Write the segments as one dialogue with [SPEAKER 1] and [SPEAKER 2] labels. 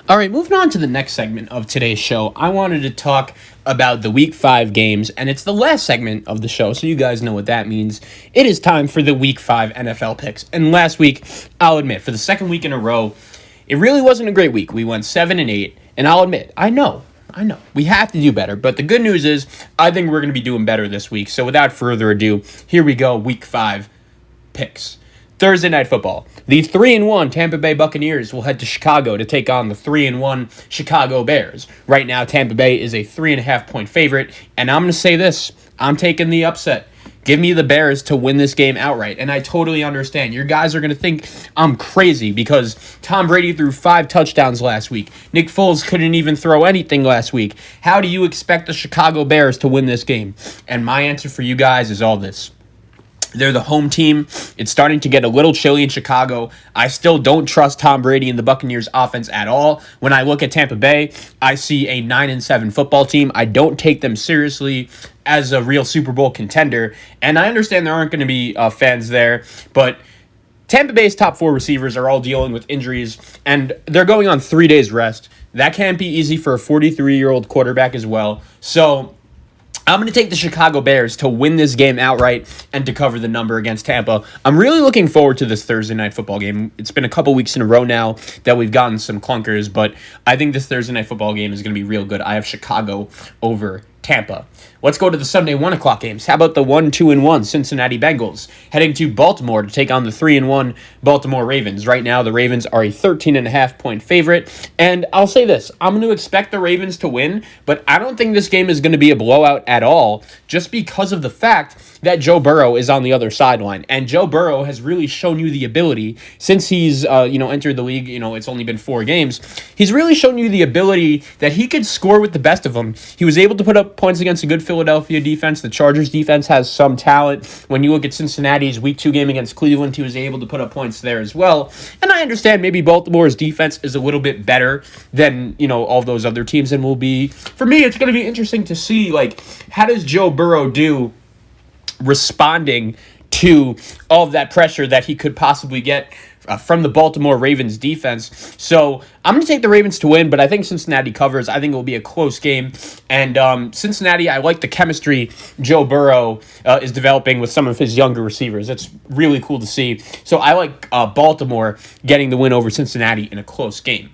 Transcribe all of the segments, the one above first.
[SPEAKER 1] All right, moving on to the next segment of today's show, I wanted to talk about the Week 5 games, and it's the last segment of the show, so you guys know what that means. It is time for the Week 5 NFL picks. And last week, I'll admit, for the second week in a row, it really wasn't a great week. We went 7-8, and I'll admit, I know. We have to do better, but the good news is I think we're going to be doing better this week. So without further ado, here we go, Week 5 picks. Thursday Night Football. The 3-1 Tampa Bay Buccaneers will head to Chicago to take on the 3-1 Chicago Bears. Right now, Tampa Bay is a 3.5-point favorite, and I'm going to say this. I'm taking the upset. Give me the Bears to win this game outright, and I totally understand. Your guys are going to think I'm crazy because Tom Brady threw 5 touchdowns last week. Nick Foles couldn't even throw anything last week. How do you expect the Chicago Bears to win this game? And my answer for you guys is all this. They're the home team. It's starting to get a little chilly in Chicago. I still don't trust Tom Brady and the Buccaneers offense at all. When I look at Tampa Bay, I see a 9-7 football team. I don't take them seriously as a real Super Bowl contender. And I understand there aren't going to be fans there, but Tampa Bay's top 4 receivers are all dealing with injuries, and they're going on 3 days rest. That can't be easy for a 43-year-old quarterback as well. So I'm going to take the Chicago Bears to win this game outright and to cover the number against Tampa. I'm really looking forward to this Thursday Night Football game. It's been a couple weeks in a row now that we've gotten some clunkers, but I think this Thursday Night Football game is going to be real good. I have Chicago over Tampa. Let's go to the Sunday 1 o'clock games. How about the 1-2-1 Cincinnati Bengals heading to Baltimore to take on the 3-1 Baltimore Ravens? Right now, the Ravens are a 13.5-point favorite, and I'll say this. I'm going to expect the Ravens to win, but I don't think this game is going to be a blowout at all just because of the fact that Joe Burrow is on the other sideline. And Joe Burrow has really shown you the ability since he's entered the league. It's only been 4 games. He's really shown you the ability that he could score with the best of them. He was able to put up points against a good Philadelphia defense. The Chargers defense has some talent. When you look at Cincinnati's Week 2 game against Cleveland, he was able to put up points there as well. And I understand maybe Baltimore's defense is a little bit better than, all those other teams, and will be, for me, it's going to be interesting to see, how does Joe Burrow do responding to all of that pressure that he could possibly get from the Baltimore Ravens defense. So I'm going to take the Ravens to win, but I think Cincinnati covers. I think it will be a close game. And Cincinnati, I like the chemistry Joe Burrow is developing with some of his younger receivers. It's really cool to see. So I like Baltimore getting the win over Cincinnati in a close game.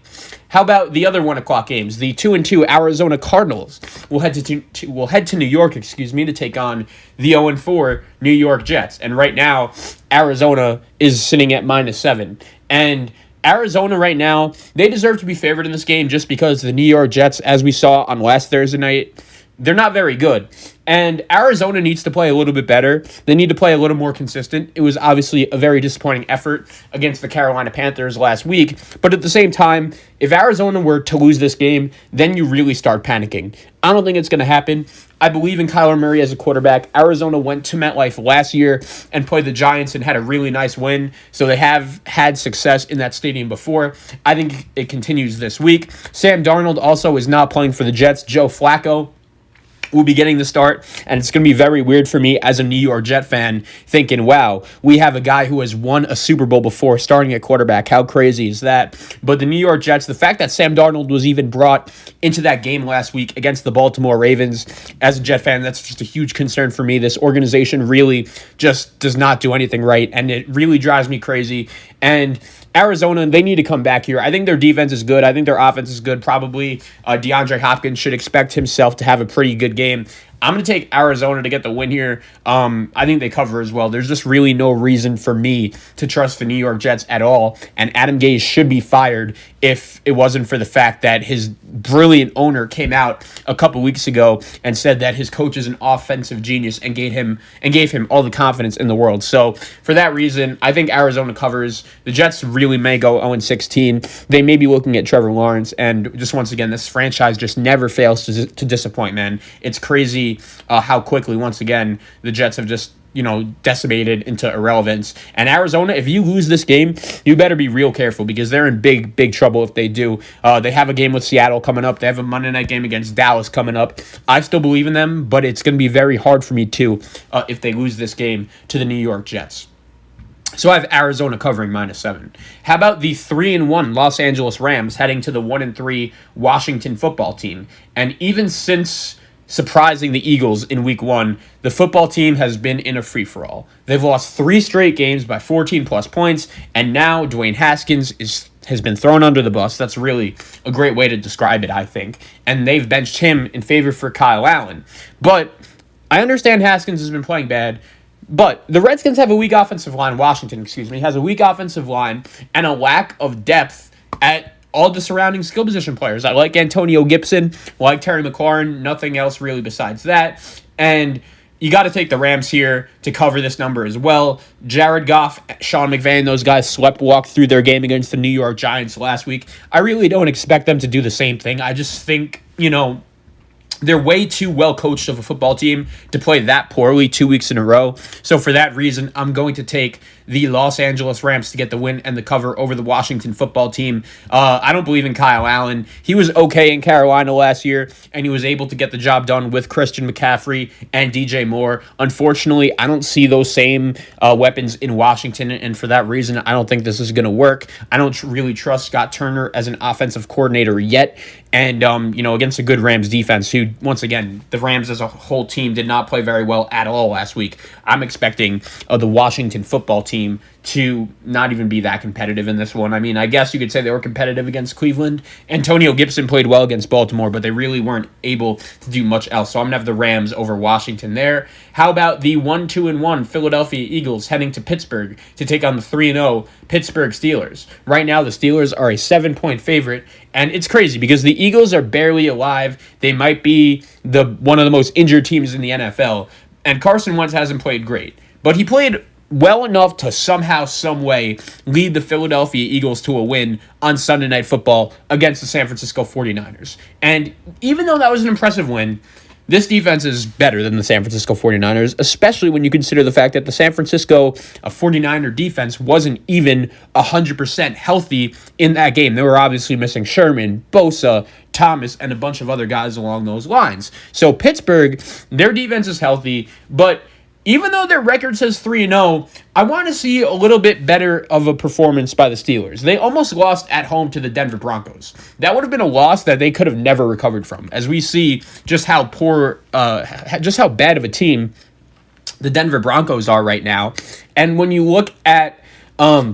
[SPEAKER 1] How about the other 1 o'clock games? The 2-2 Arizona Cardinals will head to New York, to take on the 0-4 New York Jets. And right now, Arizona is sitting at -7. And Arizona right now, they deserve to be favored in this game just because the New York Jets, as we saw on last Thursday night, they're not very good. And Arizona needs to play a little bit better. They need to play a little more consistent. It was obviously a very disappointing effort against the Carolina Panthers last week. But at the same time, if Arizona were to lose this game, then you really start panicking. I don't think it's going to happen. I believe in Kyler Murray as a quarterback. Arizona went to MetLife last year and played the Giants and had a really nice win. So they have had success in that stadium before. I think it continues this week. Sam Darnold also is not playing for the Jets. Joe Flacco will be getting the start, and it's going to be very weird for me as a New York Jet fan thinking, wow, we have a guy who has won a Super Bowl before starting at quarterback. How crazy is that? But the New York Jets, the fact that Sam Darnold was even brought into that game last week against the Baltimore Ravens, as a Jet fan, that's just a huge concern for me. This organization really just does not do anything right, and it really drives me crazy. And Arizona, they need to come back here. I think their defense is good. I think their offense is good. Probably DeAndre Hopkins should expect himself to have a pretty good game. I'm going to take Arizona to get the win here. I think they cover as well. There's just really no reason for me to trust the New York Jets at all. And Adam Gase should be fired if it wasn't for the fact that his brilliant owner came out a couple weeks ago and said that his coach is an offensive genius and gave him all the confidence in the world. So for that reason, I think Arizona covers. The Jets really may go 0-16. They may be looking at Trevor Lawrence. And just once again, this franchise just never fails to disappoint, man. It's crazy how quickly, once again, the Jets have just decimated into irrelevance. And Arizona, if you lose this game, you better be real careful because they're in big, big trouble if they do. They have a game with Seattle coming up. They have a Monday night game against Dallas coming up. I still believe in them, but it's going to be very hard for me too if they lose this game to the New York Jets. So I have Arizona covering -7. How about the 3-1 Los Angeles Rams heading to the 1-3 Washington football team? And even since surprising the Eagles in week 1, the football team has been in a free-for-all. They've lost 3 straight games by 14 plus points, and now Dwayne Haskins has been thrown under the bus. That's really a great way to describe it, I think. And they've benched him in favor for Kyle Allen. But I understand Haskins has been playing bad. But the Redskins have a weak offensive line. Washington, has a weak offensive line and a lack of depth at all the surrounding skill position players. I like Antonio Gibson, like Terry McLaurin, nothing else really besides that. And you got to take the Rams here to cover this number as well. Jared Goff, Sean McVay, those guys walked through their game against the New York Giants last week. I really don't expect them to do the same thing. I just think, they're way too well coached of a football team to play that poorly 2 weeks in a row. So for that reason, I'm going to take the Los Angeles Rams to get the win and the cover over the Washington football team. I don't believe in Kyle Allen. He was okay in Carolina last year, and he was able to get the job done with Christian McCaffrey and DJ Moore. Unfortunately, I don't see those same weapons in Washington, and for that reason, I don't think this is going to work. I don't really trust Scott Turner as an offensive coordinator yet. And, against a good Rams defense, who, once again, the Rams as a whole team did not play very well at all last week. I'm expecting the Washington football team to not even be that competitive in this one. I mean, I guess you could say they were competitive against Cleveland. Antonio Gibson played well against Baltimore, but they really weren't able to do much else. So I'm going to have the Rams over Washington there. How about the 1-2-1 Philadelphia Eagles heading to Pittsburgh to take on the 3-0 Pittsburgh Steelers? Right now, the Steelers are a 7-point favorite, and it's crazy because the Eagles are barely alive. They might be one of the most injured teams in the NFL, and Carson Wentz hasn't played great, but he played well enough to somehow, some way lead the Philadelphia Eagles to a win on Sunday Night Football against the San Francisco 49ers. And even though that was an impressive win, this defense is better than the San Francisco 49ers, especially when you consider the fact that the San Francisco 49er defense wasn't even 100% healthy in that game. They were obviously missing Sherman, Bosa, Thomas, and a bunch of other guys along those lines. So Pittsburgh, their defense is healthy, but even though their record says 3-0, I want to see a little bit better of a performance by the Steelers. They almost lost at home to the Denver Broncos. That would have been a loss that they could have never recovered from, as we see just how bad of a team the Denver Broncos are right now. And when you look at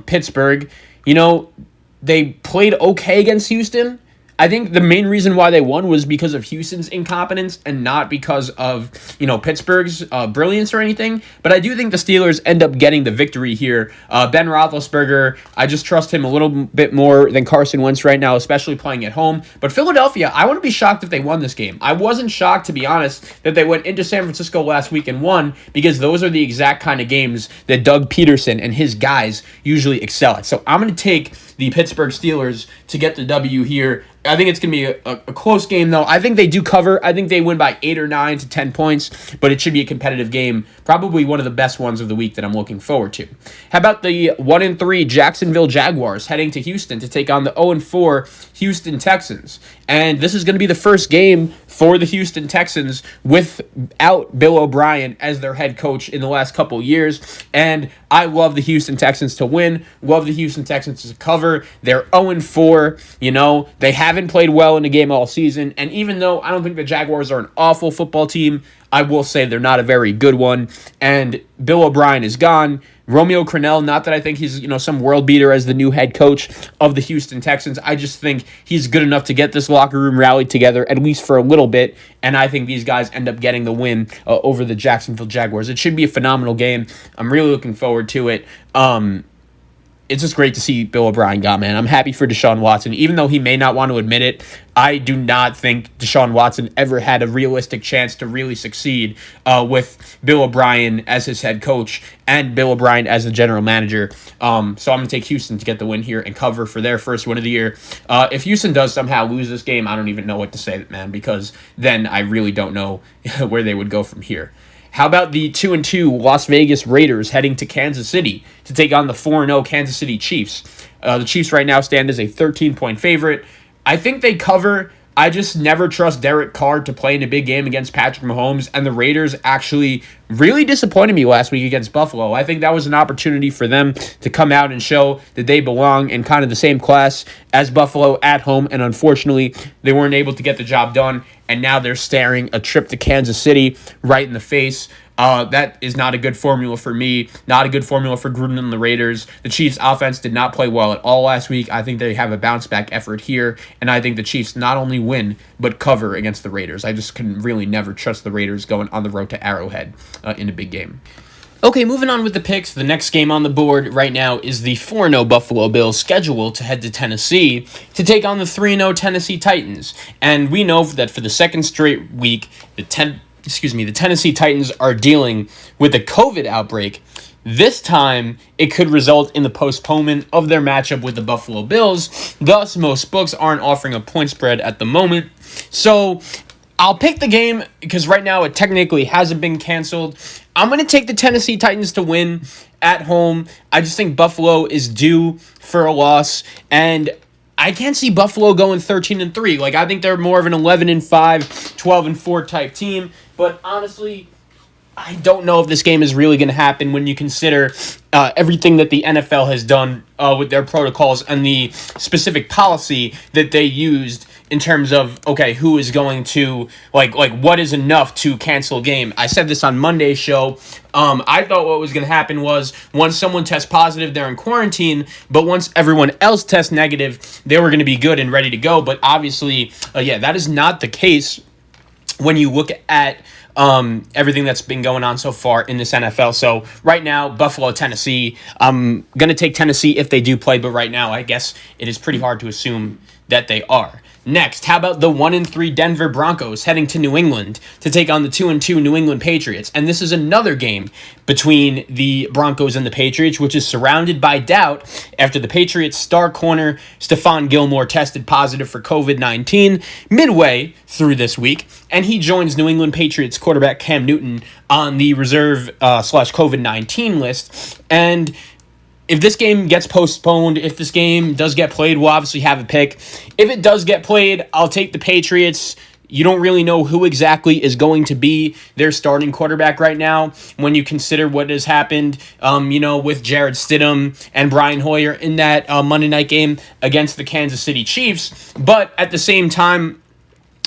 [SPEAKER 1] Pittsburgh, they played okay against Houston. I think the main reason why they won was because of Houston's incompetence and not because of, Pittsburgh's brilliance or anything. But I do think the Steelers end up getting the victory here. Ben Roethlisberger, I just trust him a little bit more than Carson Wentz right now, especially playing at home. But Philadelphia, I wouldn't be shocked if they won this game. I wasn't shocked, to be honest, that they went into San Francisco last week and won, because those are the exact kind of games that Doug Peterson and his guys usually excel at. So I'm going to take the Pittsburgh Steelers to get the W here. I think it's going to be a close game, though. I think they do cover. I think they win by 8 or 9 to 10 points, but it should be a competitive game. Probably one of the best ones of the week that I'm looking forward to. How about the 1-3 Jacksonville Jaguars heading to Houston to take on the 0-4 Houston Texans? And this is going to be the first game for the Houston Texans without Bill O'Brien as their head coach in the last couple years. And I love the Houston Texans to win. Love the Houston Texans to cover. They're 0-4. They haven't played well in a game all season. And even though I don't think the Jaguars are an awful football team, I will say they're not a very good one. And Bill O'Brien is gone. Romeo Crennel, not that I think he's, some world beater as the new head coach of the Houston Texans. I just think he's good enough to get this locker room rallied together, at least for a little bit. And I think these guys end up getting the win over the Jacksonville Jaguars. It should be a phenomenal game. I'm really looking forward to it. It's just great to see Bill O'Brien gone, man. I'm happy for Deshaun Watson. Even though he may not want to admit it, I do not think Deshaun Watson ever had a realistic chance to really succeed with Bill O'Brien as his head coach and Bill O'Brien as the general manager. So I'm going to take Houston to get the win here and cover for their first win of the year. If Houston does somehow lose this game, I don't even know what to say, man, because then I really don't know where they would go from here. How about the 2-2 Las Vegas Raiders heading to Kansas City to take on the 4-0 Kansas City Chiefs? The Chiefs right now stand as a 13-point favorite. I think they cover, I just never trust Derek Carr to play in a big game against Patrick Mahomes, and the Raiders actually really disappointed me last week against Buffalo. I think that was an opportunity for them to come out and show that they belong in kind of the same class as Buffalo at home, and unfortunately, they weren't able to get the job done, and now they're staring a trip to Kansas City right in the face. That is not a good formula for me, not a good formula for Gruden and the Raiders. The Chiefs' offense did not play well at all last week. I think they have a bounce-back effort here, and I think the Chiefs not only win, but cover against the Raiders. I just can really never trust the Raiders going on the road to Arrowhead in a big game. Okay, moving on with the picks. The next game on the board right now is the 4-0 Buffalo Bills scheduled to head to Tennessee to take on the 3-0 Tennessee Titans. And we know that for the second straight week, the Tennessee Titans are dealing with a COVID outbreak. This time, it could result in the postponement of their matchup with the Buffalo Bills. Thus, most books aren't offering a point spread at the moment. So, I'll pick the game because right now it technically hasn't been canceled. I'm going to take the Tennessee Titans to win at home. I just think Buffalo is due for a loss, and I can't see Buffalo going 13-3. Like, I think they're more of an 11-5, 12-4 type team. But honestly, I don't know if this game is really going to happen when you consider everything that the NFL has done with their protocols and the specific policy that they used in terms of, okay, who is going to, like what is enough to cancel a game. I said this on Monday's show. I thought what was going to happen was once someone tests positive, they're in quarantine, but once everyone else tests negative, they were going to be good and ready to go. But obviously, that is not the case when you look at everything that's been going on so far in this NFL. So right now, Buffalo, Tennessee, I'm going to take Tennessee if they do play, but right now I guess it is pretty hard to assume that they are. Next, how about the 1-3 Denver Broncos heading to New England to take on the 2-2 New England Patriots? And this is another game between the Broncos and the Patriots, which is surrounded by doubt after the Patriots' star corner Stephon Gilmore tested positive for COVID-19 midway through this week, and he joins New England Patriots quarterback Cam Newton on the reserve / COVID-19 list. And if this game gets postponed, if this game does get played, we'll obviously have a pick. If it does get played, I'll take the Patriots. You don't really know who exactly is going to be their starting quarterback right now when you consider what has happened, with Jared Stidham and Brian Hoyer in that Monday night game against the Kansas City Chiefs. But at the same time,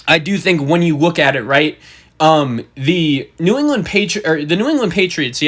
[SPEAKER 1] I do think when you look at it, right, the New England Patriots,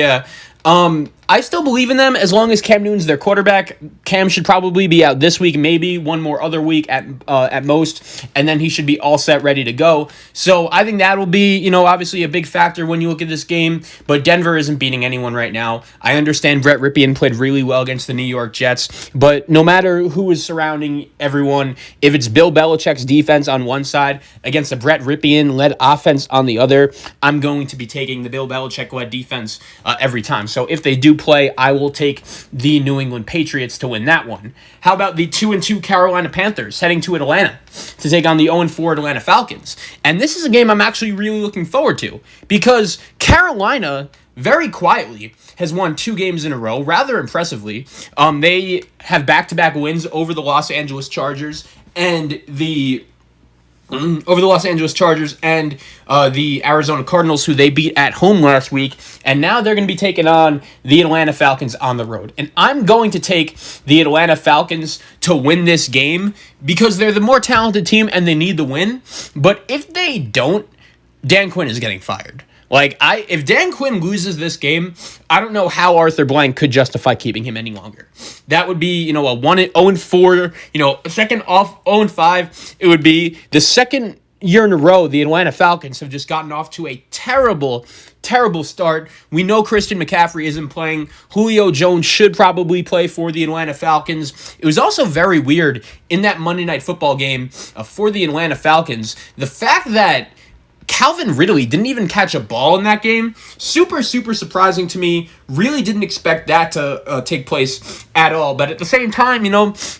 [SPEAKER 1] I still believe in them as long as Cam Newton's their quarterback. Cam should probably be out this week, maybe one more other week at most, and then he should be all set, ready to go. So I think that will be, obviously a big factor when you look at this game, but Denver isn't beating anyone right now. I understand Brett Rypien played really well against the New York Jets, but no matter who is surrounding everyone, if it's Bill Belichick's defense on one side against a Brett Rypien-led offense on the other, I'm going to be taking the Bill Belichick-led defense every time. So if they do play, I will take the New England Patriots to win that one. How about the 2-2 Carolina Panthers heading to Atlanta to take on the 0-4 Atlanta Falcons? And this is a game I'm actually really looking forward to because Carolina very quietly has won 2 games in a row, rather impressively. They have back-to-back wins over the Los Angeles Chargers and the Arizona Cardinals, who they beat at home last week, and now they're going to be taking on the Atlanta Falcons on the road. And I'm going to take the Atlanta Falcons to win this game because they're the more talented team and they need the win. But if they don't, Dan Quinn is getting fired. If Dan Quinn loses this game, I don't know how Arthur Blank could justify keeping him any longer. That would be, a 0-4, a second off 0-5. It would be the second year in a row the Atlanta Falcons have just gotten off to a terrible, terrible start. We know Christian McCaffrey isn't playing. Julio Jones should probably play for the Atlanta Falcons. It was also very weird in that Monday Night Football game for the Atlanta Falcons. The fact that Calvin Ridley didn't even catch a ball in that game. Super, super surprising to me. Really didn't expect that to take place at all. But at the same time,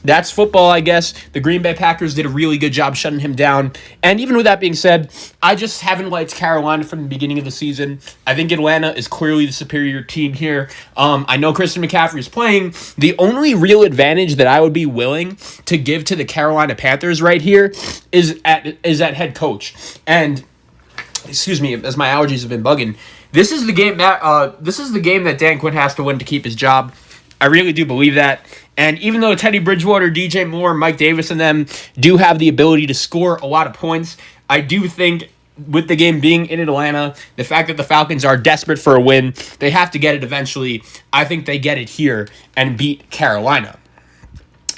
[SPEAKER 1] that's football, I guess. The Green Bay Packers did a really good job shutting him down. And even with that being said, I just haven't liked Carolina from the beginning of the season. I think Atlanta is clearly the superior team here. I know Christian McCaffrey is playing. The only real advantage that I would be willing to give to the Carolina Panthers right here is at head coach. And excuse me, as my allergies have been bugging. This is the game that Dan Quinn has to win to keep his job. I really do believe that. And even though Teddy Bridgewater, DJ Moore, Mike Davis, and them do have the ability to score a lot of points, I do think with the game being in Atlanta, the fact that the Falcons are desperate for a win, they have to get it eventually. I think they get it here and beat Carolina.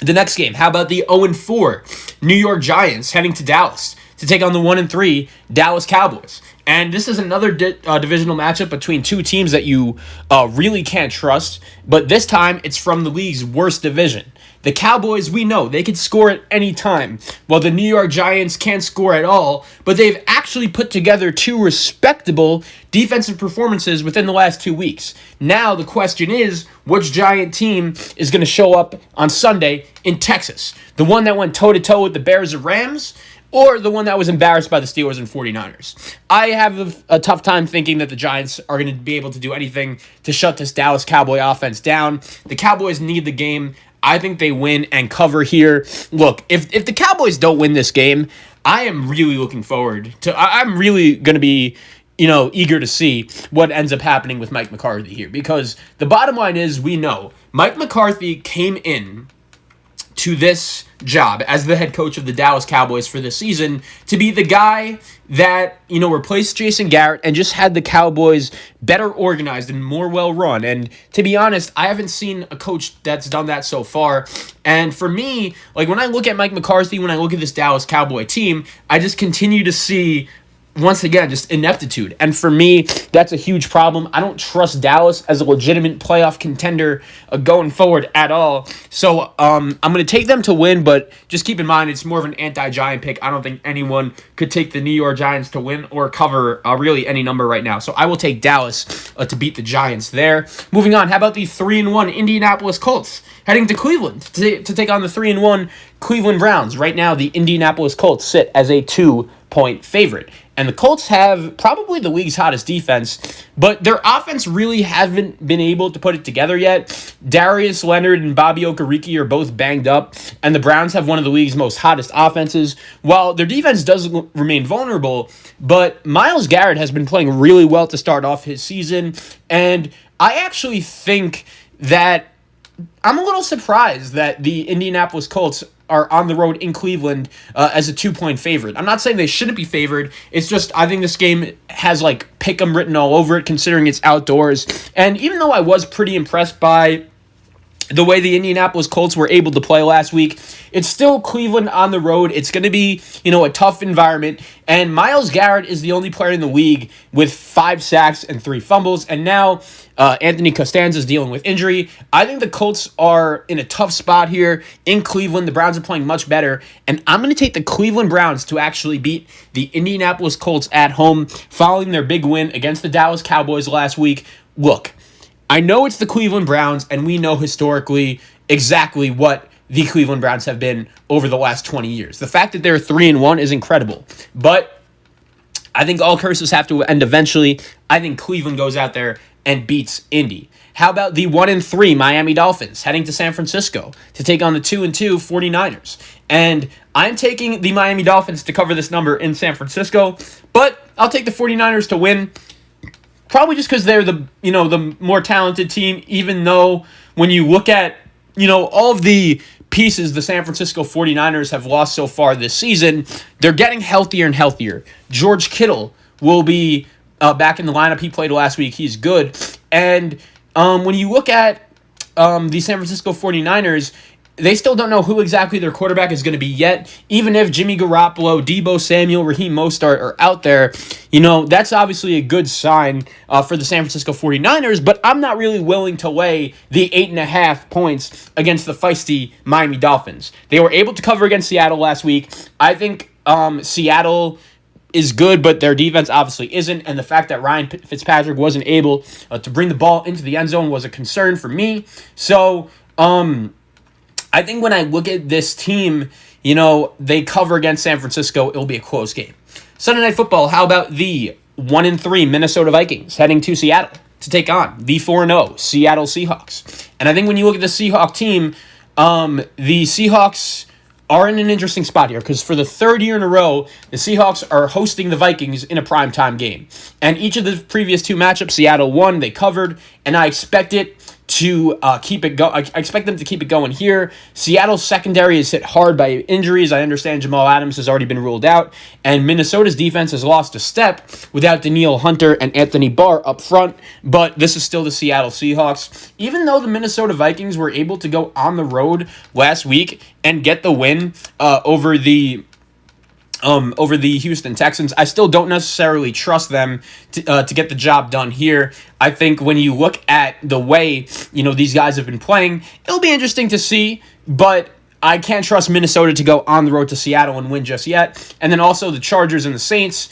[SPEAKER 1] The next game, how about the 0-4 New York Giants heading to Dallas to take on the 1-3 Dallas Cowboys? And this is another divisional matchup between two teams that you really can't trust, but this time it's from the league's worst division. The Cowboys, we know, they can score at any time, while the New York Giants can't score at all, but they've actually put together two respectable defensive performances within the last 2 weeks. Now the question is, which Giant team is going to show up on Sunday in Texas? The one that went toe-to-toe with the Bears and Rams, or the one that was embarrassed by the Steelers and 49ers? I have a tough time thinking that the Giants are going to be able to do anything to shut this Dallas Cowboy offense down. The Cowboys need the game. I think they win and cover here. Look, if the Cowboys don't win this game, I am really looking forward to... I'm really going to be eager to see what ends up happening with Mike McCarthy here. Because the bottom line is, we know Mike McCarthy came in to this job as the head coach of the Dallas Cowboys for this season to be the guy that, replaced Jason Garrett and just had the Cowboys better organized and more well run. And to be honest, I haven't seen a coach that's done that so far. And for me, when I look at Mike McCarthy, when I look at this Dallas Cowboy team, I just continue to see, once again, just ineptitude. And for me, that's a huge problem. I don't trust Dallas as a legitimate playoff contender going forward at all. So I'm going to take them to win, but just keep in mind it's more of an anti-Giant pick. I don't think anyone could take the New York Giants to win or cover really any number right now. So I will take Dallas to beat the Giants there. Moving on, how about the 3-1 Indianapolis Colts heading to Cleveland to take on the 3-1 Cleveland Browns? Right now, the Indianapolis Colts sit as a 2-point favorite. And the Colts have probably the league's hottest defense, but their offense really haven't been able to put it together yet. Darius Leonard and Bobby Okereke are both banged up, and the Browns have one of the league's most hottest offenses. While their defense does remain vulnerable, but Myles Garrett has been playing really well to start off his season, and I actually think that I'm a little surprised that the Indianapolis Colts are on the road in Cleveland as a 2-point favorite. I'm not saying they shouldn't be favored. It's just I think this game has pick 'em written all over it, considering it's outdoors. And even though I was pretty impressed by the way the Indianapolis Colts were able to play last week, it's still Cleveland on the road. It's going to be, a tough environment. And Myles Garrett is the only player in the league with 5 sacks and 3 fumbles. And now Anthony Costanza is dealing with injury. I think the Colts are in a tough spot here in Cleveland. The Browns are playing much better. And I'm going to take the Cleveland Browns to actually beat the Indianapolis Colts at home following their big win against the Dallas Cowboys last week. Look, I know it's the Cleveland Browns, and we know historically exactly what the Cleveland Browns have been over the last 20 years. The fact that they're 3-1 is incredible, but I think all curses have to end eventually. I think Cleveland goes out there and beats Indy. How about the 1-3 Miami Dolphins heading to San Francisco to take on the 2-2 49ers? And I'm taking the Miami Dolphins to cover this number in San Francisco, but I'll take the 49ers to win. Probably just because they're the more talented team, even though when you look at, all of the pieces the San Francisco 49ers have lost so far this season, they're getting healthier and healthier. George Kittle will be back in the lineup. He played last week. He's good. And when you look at the San Francisco 49ers, they still don't know who exactly their quarterback is going to be yet. Even if Jimmy Garoppolo, Deebo Samuel, Raheem Mostert are out there, that's obviously a good sign for the San Francisco 49ers, but I'm not really willing to lay the 8.5 points against the feisty Miami Dolphins. They were able to cover against Seattle last week. I think Seattle is good, but their defense obviously isn't. And the fact that Ryan Fitzpatrick wasn't able to bring the ball into the end zone was a concern for me. So I think when I look at this team, they cover against San Francisco. It'll be a close game. Sunday Night Football, how about the 1-3 Minnesota Vikings heading to Seattle to take on the 4-0 Seattle Seahawks? And I think when you look at the Seahawks team, the Seahawks are in an interesting spot here because for the third year in a row, the Seahawks are hosting the Vikings in a primetime game. And each of the previous two matchups, Seattle won, they covered, and I expect it to keep it going. I expect them to keep it going here. Seattle's secondary is hit hard by injuries. I understand Jamal Adams has already been ruled out, and Minnesota's defense has lost a step without Danielle Hunter and Anthony Barr up front, but this is still the Seattle Seahawks. Even though the Minnesota Vikings were able to go on the road last week and get the win over the Houston Texans, I still don't necessarily trust them to get the job done here. I think when you look at the way, these guys have been playing, it'll be interesting to see, but I can't trust Minnesota to go on the road to Seattle and win just yet. And then also the Chargers and the Saints.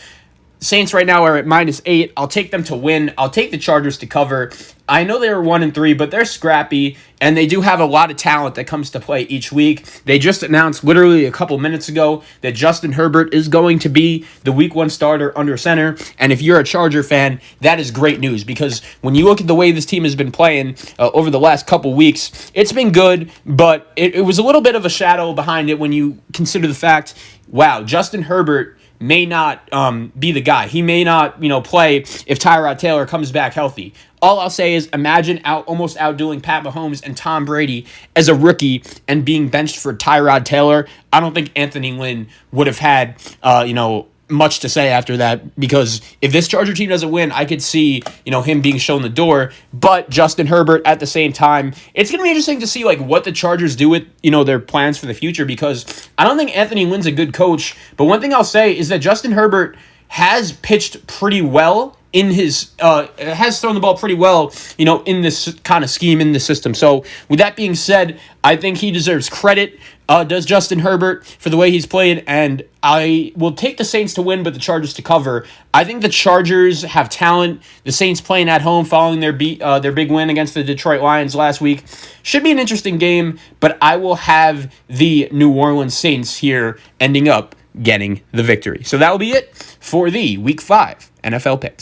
[SPEAKER 1] Saints right now are at -8. I'll take them to win. I'll take the Chargers to cover. I know they were 1-3, but they're scrappy, and they do have a lot of talent that comes to play each week. They just announced literally a couple minutes ago that Justin Herbert is going to be the Week 1 starter under center. And if you're a Charger fan, that is great news because when you look at the way this team has been playing over the last couple weeks, it's been good, but it was a little bit of a shadow behind it when you consider the fact, wow, Justin Herbert may not be the guy. He may not, play if Tyrod Taylor comes back healthy. All I'll say is imagine almost outdoing Pat Mahomes and Tom Brady as a rookie and being benched for Tyrod Taylor. I don't think Anthony Lynn would have had, much to say after that, because if this Charger team doesn't win, I could see, him being shown the door. But Justin Herbert at the same time, it's going to be interesting to see what the Chargers do with, their plans for the future, because I don't think Anthony Lynn's a good coach. But one thing I'll say is that Justin Herbert has pitched pretty well in his has thrown the ball pretty well, in this kind of scheme, in the system. So with that being said, I think he deserves credit, does Justin Herbert, for the way he's played, and I will take the Saints to win, but the Chargers to cover. I think the Chargers have talent. The Saints playing at home following their big win against the Detroit Lions last week. Should be an interesting game, but I will have the New Orleans Saints here ending up getting the victory. So that will be it for the Week 5 NFL picks.